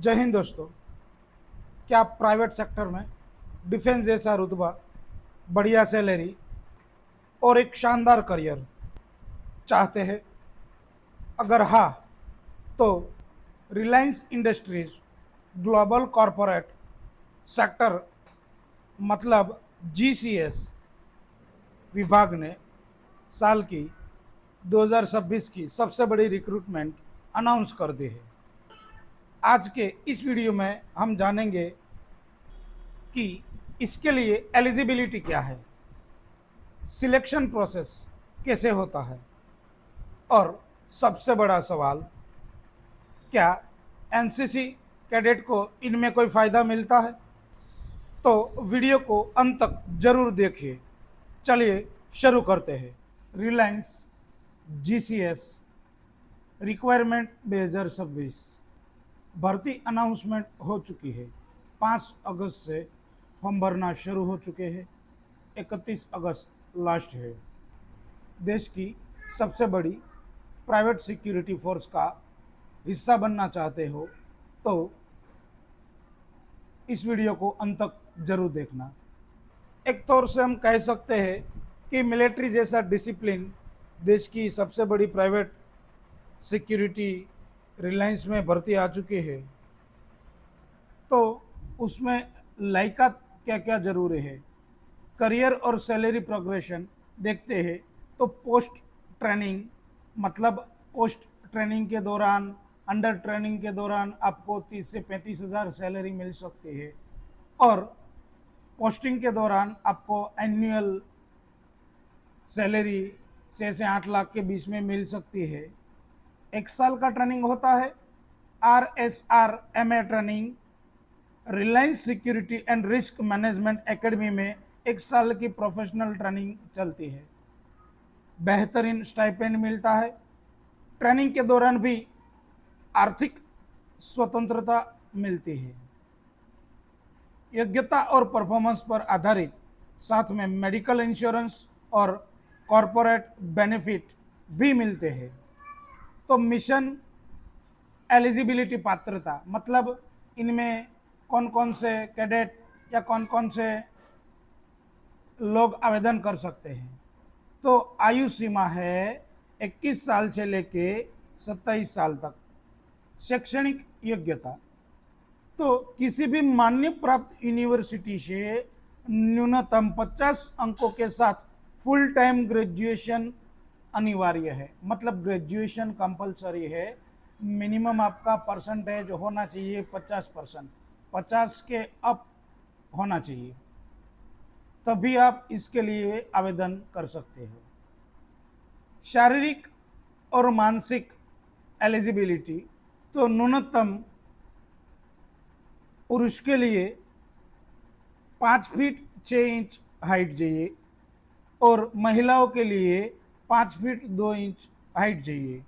जय हिंद दोस्तों। क्या आप प्राइवेट सेक्टर में डिफेंस जैसा रुतबा, बढ़िया सैलरी और एक शानदार करियर चाहते हैं? अगर हाँ, तो Reliance industries global corporate sector मतलब जीसीएस विभाग ने साल की 2026 की सबसे बड़ी रिक्रूटमेंट अनाउंस कर दी है। आज के इस वीडियो में हम जानेंगे कि इसके लिए एलिजिबिलिटी क्या है, सिलेक्शन प्रोसेस कैसे होता है, और सबसे बड़ा सवाल, क्या एनसीसी कैडेट को इनमें कोई फ़ायदा मिलता है? तो वीडियो को अंत तक जरूर देखिए। चलिए शुरू करते हैं। रिलायंस जीसीएस रिक्वायरमेंट 2026 भर्ती अनाउंसमेंट हो चुकी है। 5 अगस्त से फॉर्म भरना शुरू हो चुके हैं। 31 अगस्त लास्ट है। देश की सबसे बड़ी प्राइवेट सिक्योरिटी फोर्स का हिस्सा बनना चाहते हो तो इस वीडियो को अंत तक जरूर देखना। एक तौर से हम कह सकते हैं कि मिलिट्री जैसा डिसिप्लिन देश की सबसे बड़ी प्राइवेट सिक्योरिटी रिलायंस में भर्ती आ चुकी है, तो उसमें लायकात क्या क्या ज़रूरी है, करियर और सैलरी प्रोग्रेशन देखते हैं। तो पोस्ट ट्रेनिंग मतलब पोस्ट ट्रेनिंग के दौरान, अंडर ट्रेनिंग के दौरान आपको 30 से 35 हज़ार सैलरी मिल सकती है, और पोस्टिंग के दौरान आपको एनुअल सैलरी 6 से 8 लाख के बीच में मिल सकती है। 1 साल का ट्रेनिंग होता है। RSRMA training Reliance security and risk management academy में 1 साल की प्रोफेशनल ट्रेनिंग चलती है। बेहतरीन स्टाइपेंड मिलता है। ट्रेनिंग के दौरान भी आर्थिक स्वतंत्रता मिलती है। योग्यता और परफॉर्मेंस पर आधारित साथ में मेडिकल इंश्योरेंस और कॉरपोरेट बेनिफिट भी मिलते हैं। तो मिशन एलिजिबिलिटी पात्रता मतलब इनमें कौन कौन से कैडेट या कौन कौन से लोग आवेदन कर सकते हैं। तो आयु सीमा है 21 साल से लेके 27 साल तक। शैक्षणिक योग्यता तो किसी भी मान्य प्राप्त यूनिवर्सिटी से न्यूनतम 50 अंकों के साथ फुल टाइम ग्रेजुएशन अनिवार्य है। मतलब ग्रेजुएशन कंपलसरी है। मिनिमम आपका परसेंटेज होना चाहिए 50%, 50 के अप होना चाहिए, तभी आप इसके लिए आवेदन कर सकते हो। शारीरिक और मानसिक एलिजिबिलिटी तो न्यूनतम पुरुष के लिए 5 फीट 6 इंच हाइट चाहिए और महिलाओं के लिए 5 फीट 2 इंच हाइट चाहिए।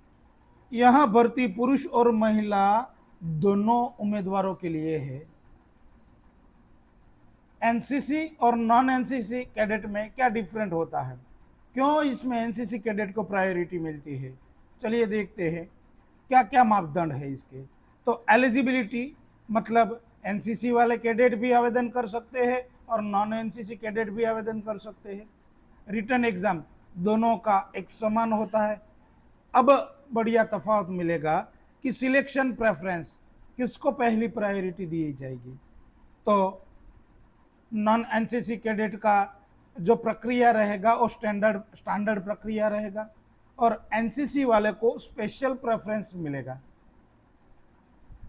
यह भर्ती पुरुष और महिला दोनों उम्मीदवारों के लिए है। एनसीसी और नॉन एनसीसी कैडेट में क्या डिफरेंट होता है, क्यों इसमें एनसीसी कैडेट को प्रायोरिटी मिलती है? चलिए देखते हैं क्या क्या मापदंड है इसके। तो एलिजिबिलिटी मतलब एनसीसी वाले कैडेट भी आवेदन कर सकते हैं और नॉन एनसीसी कैडेट भी आवेदन कर सकते हैं। रिटन एग्जाम दोनों का एक समान होता है। अब बढ़िया तफावत मिलेगा कि सिलेक्शन प्रेफरेंस किसको पहली प्रायोरिटी दी जाएगी। तो नॉन एनसीसी कैडेट का जो प्रक्रिया रहेगा वो स्टैंडर्ड प्रक्रिया रहेगा, और एनसीसी वाले को स्पेशल प्रेफरेंस मिलेगा।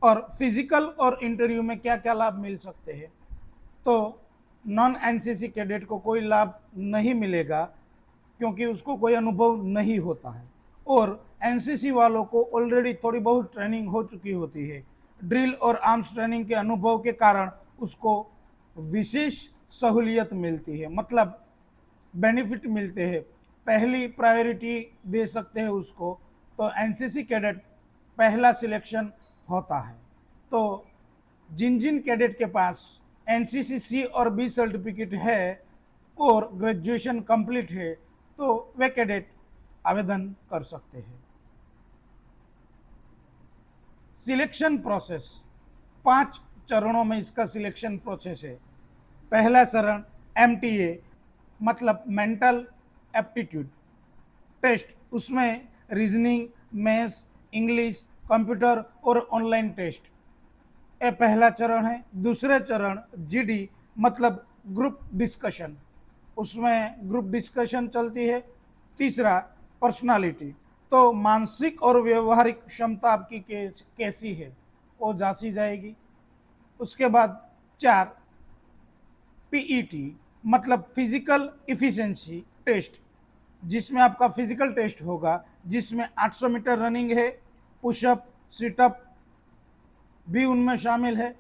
और फिजिकल और इंटरव्यू में क्या क्या लाभ मिल सकते हैं, तो नॉन एनसीसी कैडेट को कोई लाभ नहीं मिलेगा क्योंकि उसको कोई अनुभव नहीं होता है, और एनसीसी वालों को ऑलरेडी थोड़ी बहुत ट्रेनिंग हो चुकी होती है। ड्रिल और आर्म्स ट्रेनिंग के अनुभव के कारण उसको विशेष सहूलियत मिलती है, मतलब बेनिफिट मिलते हैं, पहली प्रायोरिटी दे सकते हैं उसको। तो एनसीसी कैडेट पहला सिलेक्शन होता है। तो जिन जिन कैडेट के पास एनसीसी सी और बी सर्टिफिकेट है और ग्रेजुएशन कंप्लीट है, तो वे कैडेट आवेदन कर सकते हैं। सिलेक्शन प्रोसेस 5 चरणों में इसका सिलेक्शन प्रोसेस है। पहला चरण MTA मतलब मेंटल एप्टीट्यूड टेस्ट, उसमें रीजनिंग, मैथ्स, इंग्लिश, कंप्यूटर और ऑनलाइन टेस्ट, ये पहला चरण है। दूसरे चरण GD मतलब ग्रुप डिस्कशन, उसमें ग्रुप डिस्कशन चलती है। तीसरा पर्सनालिटी, तो मानसिक और व्यवहारिक क्षमता आपकी कैसी है वो जांची जाएगी। उसके बाद 4 PET मतलब फिजिकल इफिशिएंसी टेस्ट, जिसमें आपका फिजिकल टेस्ट होगा, जिसमें 800 मीटर रनिंग है, पुशअप, सिटअप भी उनमें शामिल है।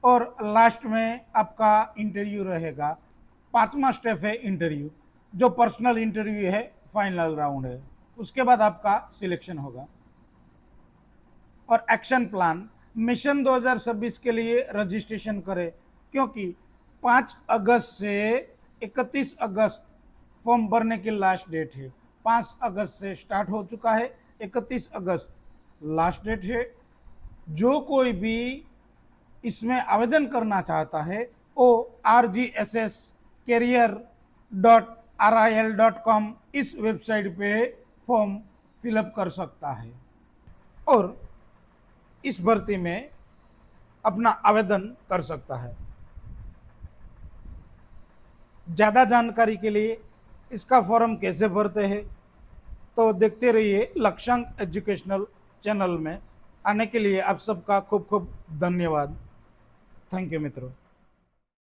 और लास्ट में आपका इंटरव्यू रहेगा। 5वां स्टेप है इंटरव्यू, जो पर्सनल इंटरव्यू है, फाइनल राउंड है। उसके बाद आपका सिलेक्शन होगा। और एक्शन प्लान, मिशन 2026 के लिए रजिस्ट्रेशन करें, क्योंकि 5 अगस्त से 31 अगस्त फॉर्म भरने की लास्ट डेट है। 5 अगस्त से स्टार्ट हो चुका है, 31 अगस्त लास्ट डेट है। जो कोई भी इसमें आवेदन करना चाहता है वो rgsscareer.ral.com इस वेबसाइट पे फॉर्म फिलअप कर सकता है और इस भर्ती में अपना आवेदन कर सकता है। ज़्यादा जानकारी के लिए इसका फॉर्म कैसे भरते हैं तो देखते रहिए लक्ष्यांक एजुकेशनल चैनल में। आने के लिए आप सबका खूब खूब धन्यवाद। थैंक यू मित्रों।